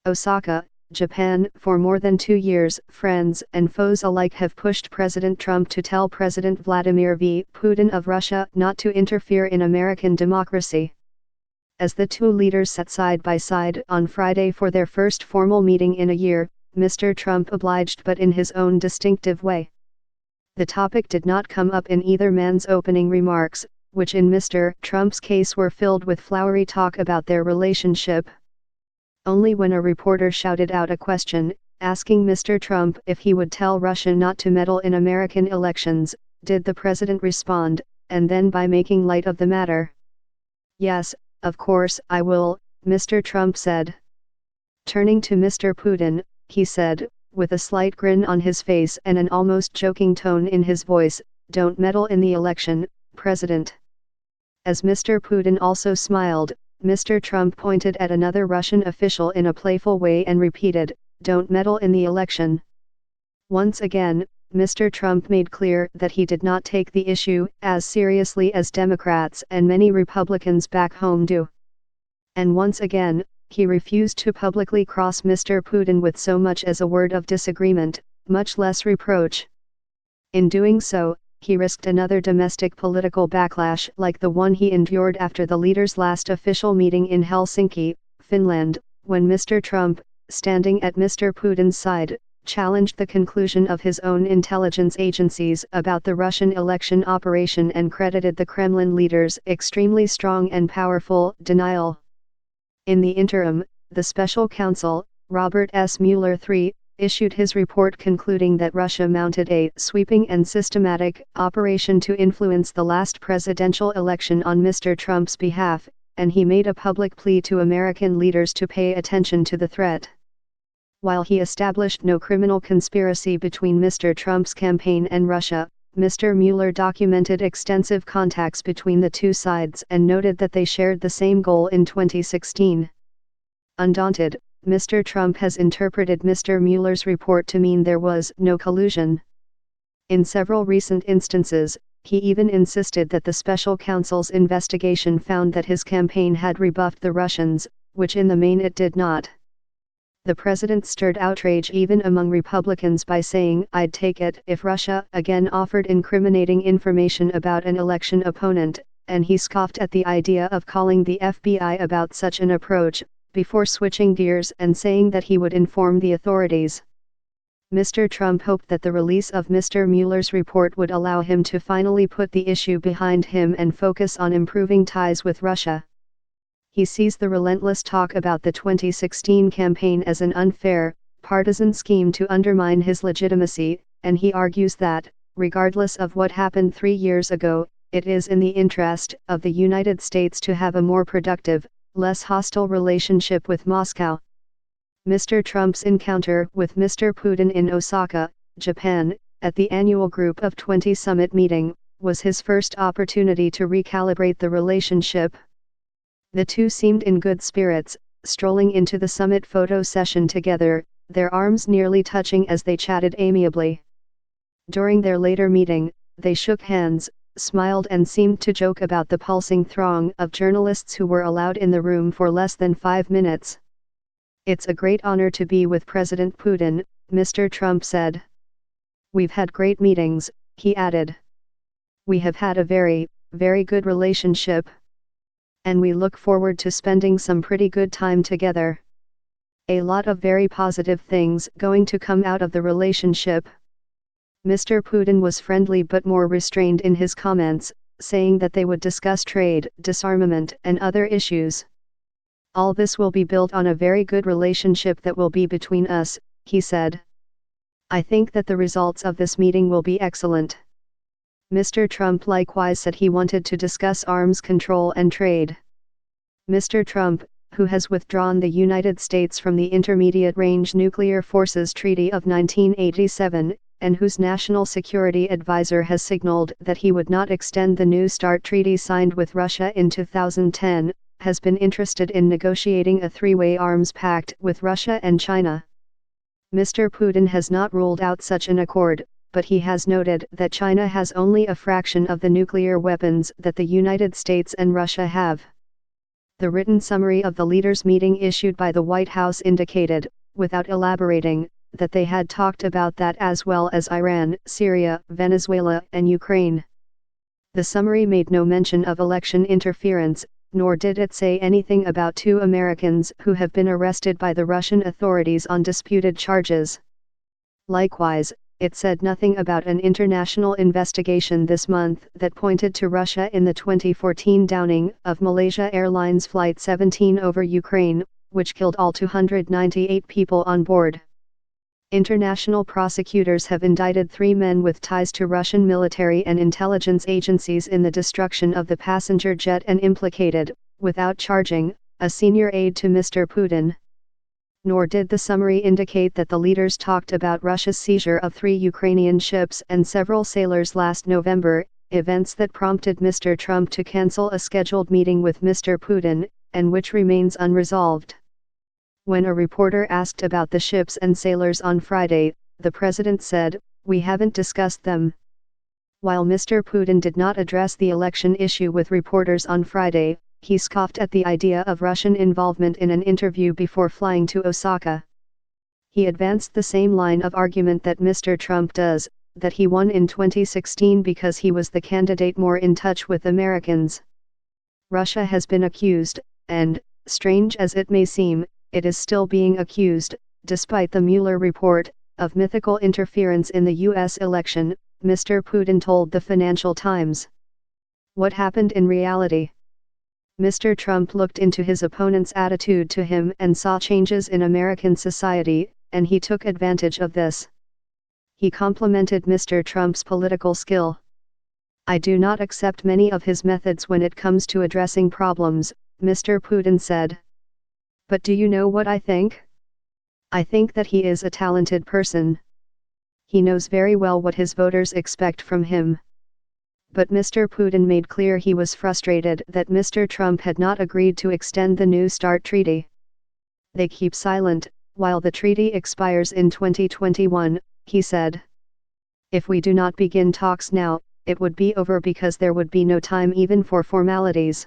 Osaka, Japan. For more than 2 years, friends and foes alike have pushed President Trump to tell President Vladimir Putin of Russia not to interfere in American democracy. As the two leaders sat side by side on Friday for their first formal meeting in a year, Mr. Trump obliged, but in his own distinctive way. The topic did not come up in either man's opening remarks, which in Mr. Trump's case were filled with flowery talk about their relationship. Only when a reporter shouted out a question, asking Mr. Trump if he would tell Russia not to meddle in American elections, did the president respond, and then by making light of the matter. "Yes, of course I will," Mr. Trump said. Turning to Mr. Putin, he said, with a slight grin on his face and an almost joking tone in his voice, "Don't meddle in the election, President." As Mr. Putin also smiled, Mr. Trump pointed at another Russian official in a playful way and repeated, "Don't meddle in the election." Once again, Mr. Trump made clear that he did not take the issue as seriously as Democrats and many Republicans back home do. And once again, he refused to publicly cross Mr. Putin with so much as a word of disagreement, much less reproach. In doing so, he risked another domestic political backlash like the one he endured after the leaders' last official meeting in Helsinki, Finland, when Mr. Trump, standing at Mr. Putin's side, challenged the conclusion of his own intelligence agencies about the Russian election operation and credited the Kremlin leaders' extremely strong and powerful denial. In the interim, the special counsel, Robert S. Mueller III, issued his report concluding that Russia mounted a sweeping and systematic operation to influence the last presidential election on Mr. Trump's behalf, and he made a public plea to American leaders to pay attention to the threat. While he established no criminal conspiracy between Mr. Trump's campaign and Russia, Mr. Mueller documented extensive contacts between the two sides and noted that they shared the same goal in 2016. Undaunted, Mr. Trump has interpreted Mr. Mueller's report to mean there was no collusion. In several recent instances, he even insisted that the special counsel's investigation found that his campaign had rebuffed the Russians, which in the main it did not. The president stirred outrage even among Republicans by saying, "I'd take it if Russia again offered incriminating information about an election opponent," and he scoffed at the idea of calling the FBI about such an approach, before switching gears and saying that he would inform the authorities. Mr. Trump hoped that the release of Mr. Mueller's report would allow him to finally put the issue behind him and focus on improving ties with Russia. He sees the relentless talk about the 2016 campaign as an unfair, partisan scheme to undermine his legitimacy, and he argues that, regardless of what happened 3 years ago, it is in the interest of the United States to have a more productive, less hostile relationship with Moscow. Mr. Trump's encounter with Mr. Putin in Osaka, Japan, at the annual Group of 20 summit meeting, was his first opportunity to recalibrate the relationship. The two seemed in good spirits, strolling into the summit photo session together, their arms nearly touching as they chatted amiably. During their later meeting, they shook hands, smiled and seemed to joke about the pulsing throng of journalists who were allowed in the room for less than 5 minutes. "It's a great honor to be with President Putin," Mr. Trump said. "We've had great meetings," he added. "We have had a very, very good relationship. And we look forward to spending some pretty good time together. A lot of very positive things going to come out of the relationship." Mr. Putin was friendly but more restrained in his comments, saying that they would discuss trade, disarmament and other issues. "All this will be built on a very good relationship that will be between us," he said. "I think that the results of this meeting will be excellent." Mr. Trump likewise said he wanted to discuss arms control and trade. Mr. Trump, who has withdrawn the United States from the Intermediate Range Nuclear Forces Treaty of 1987, and whose National Security Advisor has signaled that he would not extend the New START treaty signed with Russia in 2010, has been interested in negotiating a three-way arms pact with Russia and China. Mr. Putin has not ruled out such an accord, but he has noted that China has only a fraction of the nuclear weapons that the United States and Russia have. The written summary of the leaders' meeting issued by the White House indicated, without elaborating, that they had talked about that as well as Iran, Syria, Venezuela, and Ukraine. The summary made no mention of election interference, nor did it say anything about 2 Americans who have been arrested by the Russian authorities on disputed charges. Likewise, it said nothing about an international investigation this month that pointed to Russia in the 2014 downing of Malaysia Airlines Flight 17 over Ukraine, which killed all 298 people on board. International prosecutors have indicted 3 men with ties to Russian military and intelligence agencies in the destruction of the passenger jet and implicated, without charging, a senior aide to Mr. Putin. Nor did the summary indicate that the leaders talked about Russia's seizure of 3 Ukrainian ships and several sailors last November, events that prompted Mr. Trump to cancel a scheduled meeting with Mr. Putin, and which remains unresolved. When a reporter asked about the ships and sailors on Friday, the president said, "We haven't discussed them." While Mr. Putin did not address the election issue with reporters on Friday, he scoffed at the idea of Russian involvement in an interview before flying to Osaka. He advanced the same line of argument that Mr. Trump does, that he won in 2016 because he was the candidate more in touch with Americans. Russia has been accused, and, strange as it may seem, it is still being accused, despite the Mueller report, of mythical interference in the U.S. election, Mr. Putin told the Financial Times. What happened in reality? Mr. Trump looked into his opponent's attitude to him and saw changes in American society, and he took advantage of this. He complimented Mr. Trump's political skill. "I do not accept many of his methods when it comes to addressing problems," Mr. Putin said. "But do you know what I think? I think that he is a talented person. He knows very well what his voters expect from him." But Mr. Putin made clear he was frustrated that Mr. Trump had not agreed to extend the New START treaty. "They keep silent, while the treaty expires in 2021, he said. "If we do not begin talks now, it would be over because there would be no time even for formalities."